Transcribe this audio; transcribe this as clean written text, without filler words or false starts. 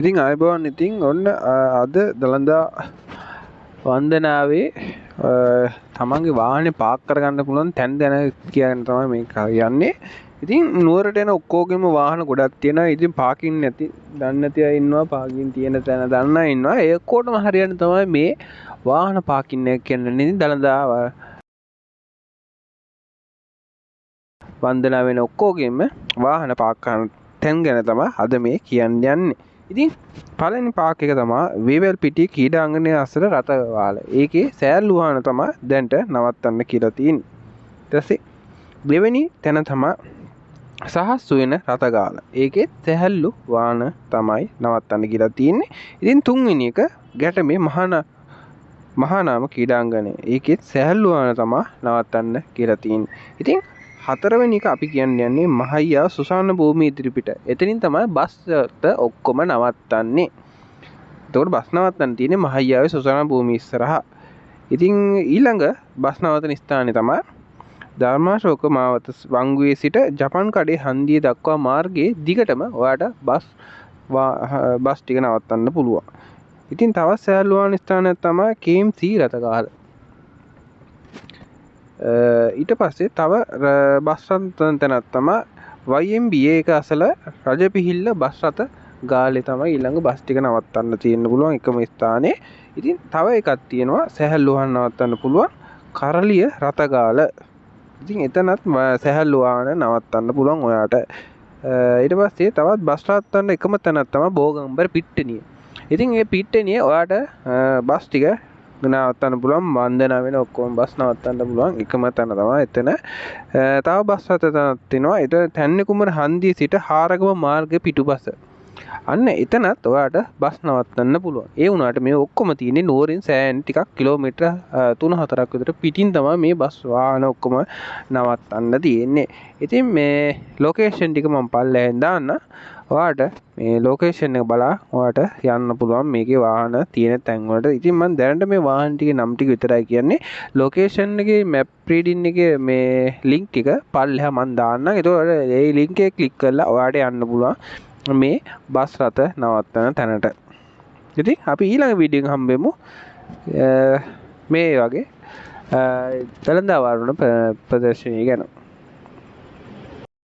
ඉතින් ආයුබෝවන්. ඉතින් ඔන්න අද දළදා වන්දනාවේ තමන්ගේ වාහනේ පාක් කරගන්න පුළුවන් තැන් දැන කියන තමයි මේ කියන්නේ. ඉතින් නුවරට එන ඔක්කොගෙම වාහන ගොඩක් තියෙනවා. ඉතින් පාකින් නැති දන්නේ නැති අය ඉන්නවා. පාකින් තියෙන තැන දන්න අය ඉන්නවා. ඒ ඔක්කොටම හරියන්නේ තමයි මේ වාහන පාකින් එක කියන්නේ. ඉතින් දළදා වන්දනාව වෙන ඔක්කොගෙම වාහන පාක් කරන තැන් ගැන තමයි අද මේ කියන්න යන්නේ. ඉතින් පළවෙනි පාක් එක තමයි වේවැල් පිටිය ක්‍රීඩාංගණය අසල රථවාල. ඒකේ සෑල්ලු වාහන තමයි දැන්ට නවත්තන්න කියලා තියෙන්නේ. ඊට පස්සේ දෙවෙනි තැන තමයි සහස්සු වෙන රථගාල. ඒකේ සෑල්ලු වාහන තමයි නවත්තන්න කියලා තියෙන්නේ. ඉතින් තුන්වෙනි එක ගැටමේ මහානාම ක්‍රීඩාංගණය. ඒකේ සෑල්ලු වාහන තමයි නවත්තන්න කියලා තියෙන්නේ. ඉතින් හතරවෙනි එක අපි කියන්නේ මහයියා සුසාන භූමිය ඉදිරිපිට. එතනින් තමයි බස් ඔක්කොම නවත්තන්නේ. එතකොට බස් නවත්තන්න තියෙන්නේ මහයියාවේ සුසාන භූමිය ඉස්සරහා. ඉතින් ඊළඟ බස් නවත්තන ස්ථානේ තමයි ධර්මාශෝක මාවත වංගුවේ සිට ජපන් කඩේ හන්දිය දක්වා මාර්ගයේ දිගටම ඔයාට බස් ටික නවත්තන්න පුළුවන්. ඉතින් තවත් සෑල්ලු වාහන ස්ථානයක් තමයි KMC රථගාල. ඊට පස්සේ තව බස් රථ තැනක් තමයි YMBA එක අසල රජපිහිල්ල බස් රථ ගාලේ තමයි ඊළඟ බස් ටික නවත්තන්න තියෙන්න පුළුවන් එකම ස්ථානේ. ඉතින් තව එකක් තියෙනවා සැහැල්ලු වාහන නවත්තන්න පුළුවන් කරලිය රථගාල. ඉතින් එතනත් සැහැල්ලු වාහන නවත්තන්න පුළුවන් ඔයාට. ඊට පස්සේ තවත් බස් නවත්තන්න එකම තැනක් තමයි බෝගම්බර පිට්ටනිය. ඉතින් මේ පිට්ටනිය ඔයාට බස් ටික නවත්තන්න පුළුවන් වන්දනාව වෙන ඔක්කොම බස් නවත්තන්න පුළුවන් එකම තැන තමයි එතන. තව බස් රථ තැනක් තියෙනවා. එතන තැන්නේ කුමර හන්දියේ සිට හාරගම මාර්ගයේ පිටුපස. අන්න එතනත් ඔයාට බස් නවත්තන්න පුළුවන්. ඒ වුණාට මේ ඔක්කොම තියෙන්නේ නුවරින් සෑහෙන ටිකක් කිලෝමීටර 3-4ක් විතර පිටින් තමයි මේ බස් වාහන ඔක්කොම නවත්තන්න තියෙන්නේ. ඉතින් මේ ලොකේෂන් ටික මම පල්ලෙහෙන් දාන්න. ඔයාට මේ ලොකේෂන් එක බලා ඔයාට යන්න පුළුවන් මේකේ වාහන තියෙන තැන් වලට. ඉතින් මම දැනට මේ වාහන ටිකේ නම් ටික විතරයි කියන්නේ. ලොකේෂන් එකේ මැප් රීඩින් එකේ මේ ලින්ක් ටික පල්ලෙහා මම දාන්නම්. ඒතකොට ඒ ලින්ක් එක ක්ලික් කරලා ඔයාට යන්න පුළුවන් මේ බස් රථ නවත්තන තැනට. ඉතින් අපි ඊළඟ වීඩියෝ එක හම්බෙමු මේ වගේ දළදා වාරණ ප්‍රදර්ශනය ගැන.